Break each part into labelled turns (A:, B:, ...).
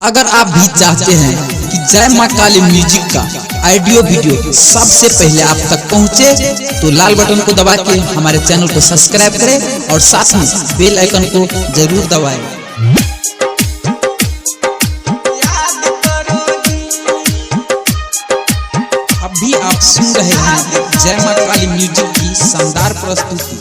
A: अगर आप भी चाहते हैं कि जय मां काली म्यूजिक का ऑडियो वीडियो सबसे पहले आप तक पहुंचे तो लाल बटन को दबा के हमारे चैनल को सब्सक्राइब करें और साथ में बेल आइकन को जरूर दबाएं। अभी आप सुन रहे हैं जय मां काली म्यूजिक की शानदार प्रस्तुति।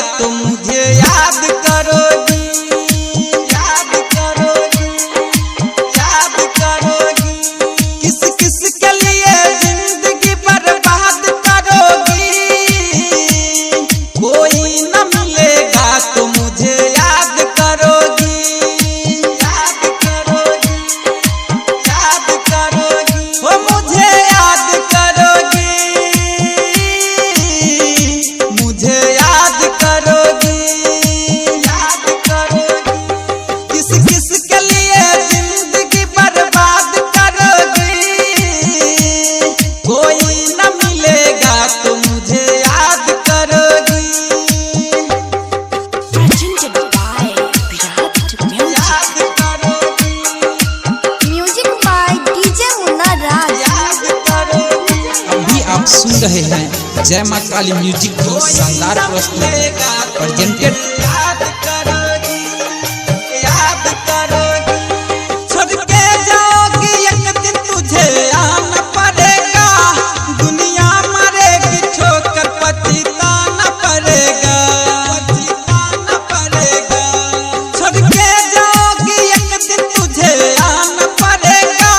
B: तो मुझे याद करोगी, याद करोगी, याद करोगी। किस किस के लिए जिंदगी बर्बाद करोगी। कोई न मिलेगा तो मुझे याद करोगी, याद करोगी, याद करोगी। हो मुझे याद करोगी, मुझे याद करोगी, याद करोगी। किस किस के लिए जिंदगी बर्बाद करोगी। कोई न मिलेगा तो मुझे याद करोगी, याद करोगी।
C: म्यूजिक बाय डीजे मुन्ना राज।
B: याद करोगी।
A: अभी आप सुन रहे हैं जय मां काली म्यूजिक की शानदार प्रस्तुति प्रेजेंटेड।
B: याद करोगी, याद करोगी। छोड़ के जाओगी एक दिन तुझे आना पड़ेगा। दुनिया मरेगी ठोकर पछताना पड़ेगा, पछताना पड़ेगा। छोड़ के जाओगी एक दिन तुझे आना पड़ेगा।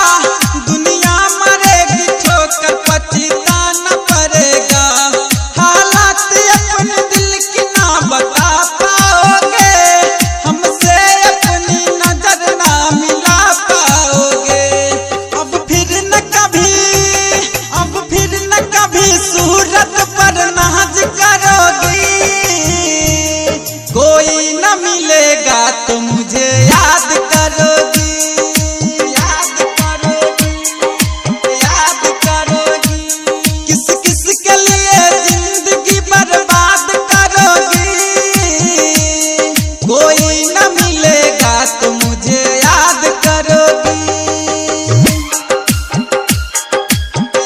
B: दुनिया मरेगी ठोकर पछताना पड़ेगा। हालात अपने दिल की ना बता पाओगे। हमसे अपनी नजर ना मिला पाओगे। अब फिर न कभी, अब फिर न कभी सूरत पर नाज करोगी। कोई न मिलेगा तो मुझे याद करोगी, याद करोगी, याद करोगी। किस किस के लिए जिंदगी बर्बाद करोगी। कोई न मिलेगा तो मुझे याद करोगी,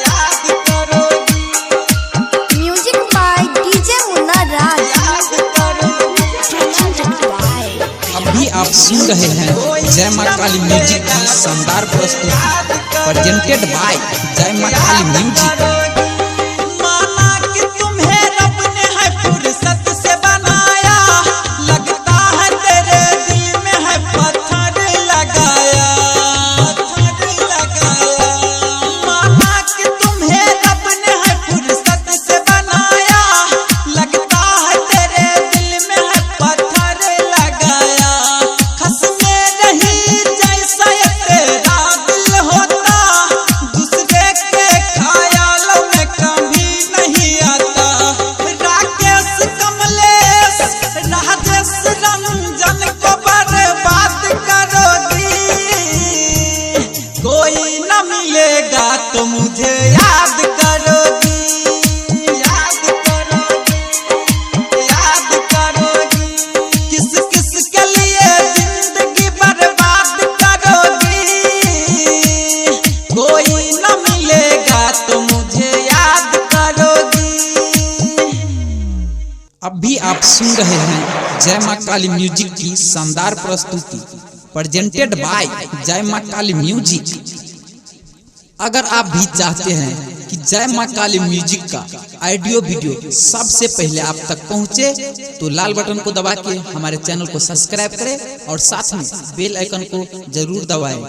B: याद करोगी,
C: म्यूजिक बाय डीजे मुन्ना राज।
B: याद करोगी।
A: अभी आप सुन रहे हैं जय मां काली म्यूजिक की शानदार प्रस्तुति प्रेजेंटेड बाय जय मां काली म्यूजिक।
B: माना कि तुम्हें रब ने है फुर्सत से बनाया। लगता है तेरे दिल में है पत्थर लगाया, पत्थर लगाया। माना कि तुम्हें रब ने है फुर्सत से बनाया। लगता है तेरे दिल में है पत्थर लगाया। खसमे नहीं जैसा ये तेरा दिल होता। दूसरे के ख्यालों में कभी नहीं आता। राकेश कमलेश राजेश रंजन को बर्बाद करोगी। कोई न मिलेगा तो मुझे याद करोगी, याद करोगी, याद करोगी। किस किस के लिए जिंदगी बर्बाद करोगी। कोई न मिलेगा तो मुझे याद करोगी।
A: अभी आप सुन रहे हैं जय मां काली म्यूजिक की शानदार प्रस्तुति प्रेजेंटेड बाय जय मां काली म्यूजिक। अगर आप भी चाहते हैं कि जय मां काली म्यूजिक का ऑडियो वीडियो सबसे पहले आप तक पहुंचे तो लाल बटन को दबा के हमारे चैनल को सब्सक्राइब करें और साथ में बेल आइकन को जरूर दबाएं।